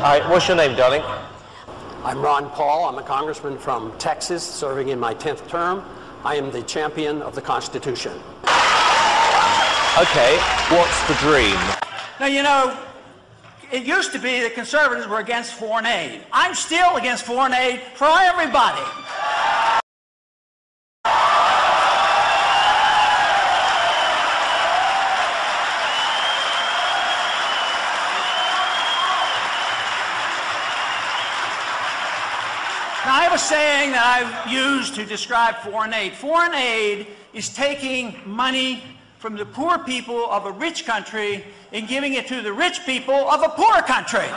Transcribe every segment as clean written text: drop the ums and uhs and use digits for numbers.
Hi, what's your name, darling? I'm Ron Paul. I'm a congressman from Texas, serving in my 10th term. I am the champion of the Constitution. Okay, what's the dream? Now, you know, it used to be that conservatives were against foreign aid. I'm still against foreign aid for everybody. Now, I have a saying that I've used to describe foreign aid. Foreign aid is taking money from the poor people of a rich country and giving it to the rich people of a poor country.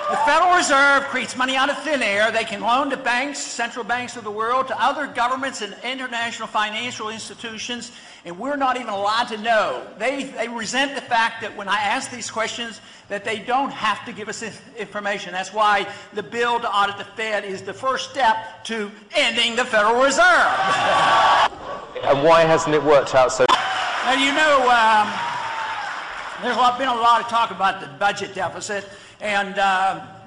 The Federal Reserve creates money out of thin air. They can loan to banks, central banks of the world, to other governments and international financial institutions, and we're not even allowed to know. They resent the fact that when I ask these questions, that they don't have to give us information. That's why the bill to audit the Fed is the first step to ending the Federal Reserve. And why hasn't it worked out so? Now, you know, there's been a lot of talk about the budget deficit, and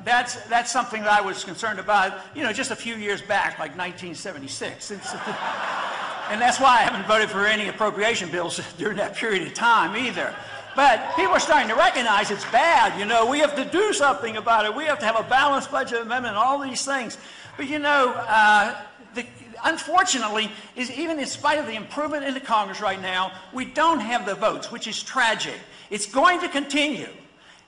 that's something that I was concerned about, you know, just a few years back, like 1976. And that's why I haven't voted for any appropriation bills during that period of time either. But people are starting to recognize it's bad. You know, we have to do something about it. We have to have a balanced budget amendment and all these things. But, you know, unfortunately, even in spite of the improvement in the Congress right now, we don't have the votes, which is tragic. It's going to continue.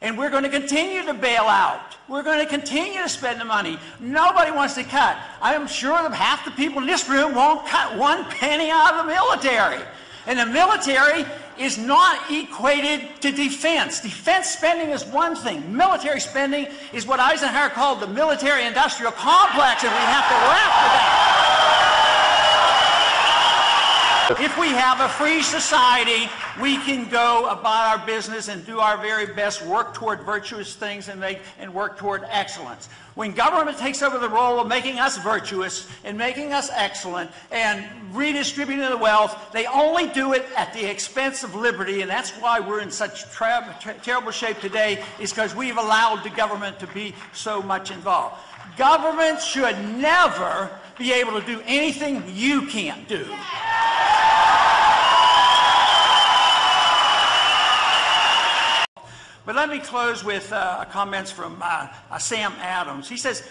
And we're going to continue to bail out. We're going to continue to spend the money. Nobody wants to cut. I am sure that half the people in this room won't cut one penny out of the military. And the military is not equated to defense. Defense spending is one thing. Military spending is what Eisenhower called the military-industrial complex, and we have to go after that. If we have a free society, we can go about our business and do our very best, work toward virtuous things and work toward excellence. When government takes over the role of making us virtuous and making us excellent and redistributing the wealth, they only do it at the expense of liberty, and that's why we're in such terrible shape today, is because we've allowed the government to be so much involved. Government should never be able to do anything you can't do. But let me close with comments from Sam Adams. He says,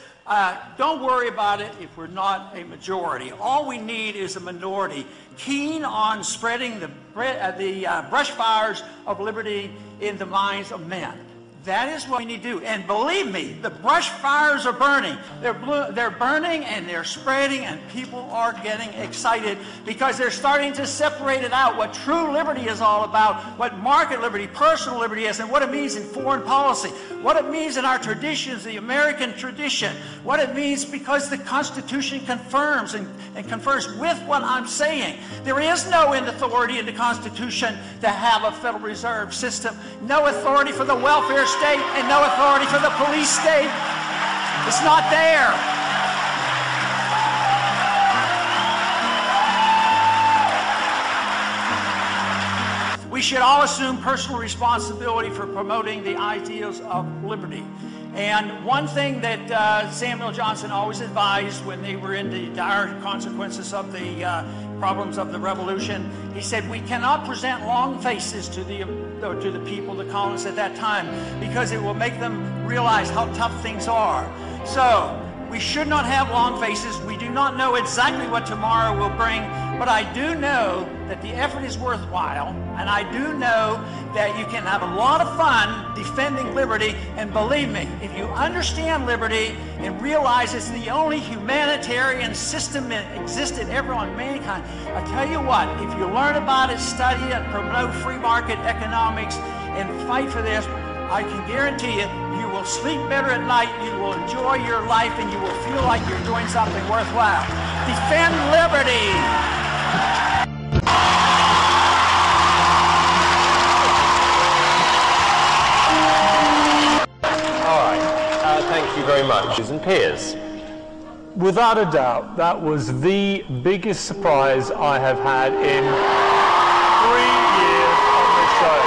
don't worry about it if we're not a majority. All we need is a minority keen on spreading the brush fires of liberty in the minds of men. That is what we need to do. And believe me, the brush fires are burning. They're burning and they're spreading, and people are getting excited because they're starting to separate it out, what true liberty is all about, what market liberty, personal liberty is, and what it means in foreign policy, what it means in our traditions, the American tradition, what it means because the Constitution confirms and confers with what I'm saying. There is no end authority in the Constitution to have a Federal Reserve System, no authority for the welfare state, and no authority for the police state. It's not there. We should all assume personal responsibility for promoting the ideals of liberty. And one thing that Samuel Johnson always advised when they were in the dire consequences of the problems of the revolution, he said, we cannot present long faces to the people, the colonists at that time, because it will make them realize how tough things are. So we should not have long faces. We do not know exactly what tomorrow will bring, but I do know that the effort is worthwhile, and I do know that you can have a lot of fun defending liberty, and believe me, if you understand liberty and realize it's the only humanitarian system that existed ever on mankind, I tell you what, if you learn about it, study it, promote free market economics, and fight for this, I can guarantee you, you will sleep better at night, you will enjoy your life, and you will feel like you're doing something worthwhile. Defend liberty! Thank you very much. Susan Peers. Without a doubt, that was the biggest surprise I have had in 3 years on this show.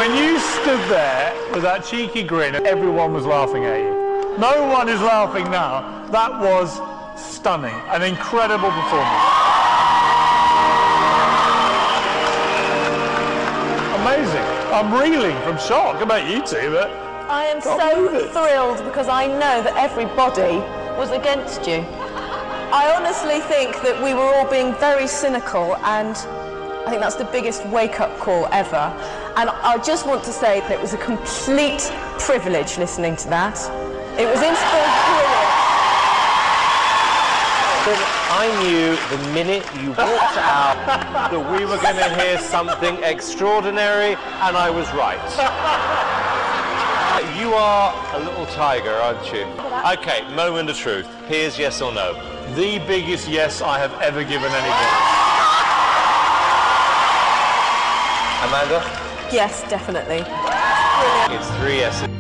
When you stood there with that cheeky grin, everyone was laughing at you. No one is laughing now. That was stunning. An incredible performance. Amazing. I'm reeling from shock. About you two, but I am so thrilled because I know that everybody was against you. I honestly think that we were all being very cynical, and I think that's the biggest wake-up call ever. And I just want to say that it was a complete privilege listening to that. It was brilliant. I knew the minute you walked out that we were going to hear something extraordinary, and I was right. You are a little tiger, aren't you? Okay, moment of truth. Piers, yes or no? the biggest yes I have ever given anyone. Amanda? Yes, definitely. It's 3 yeses.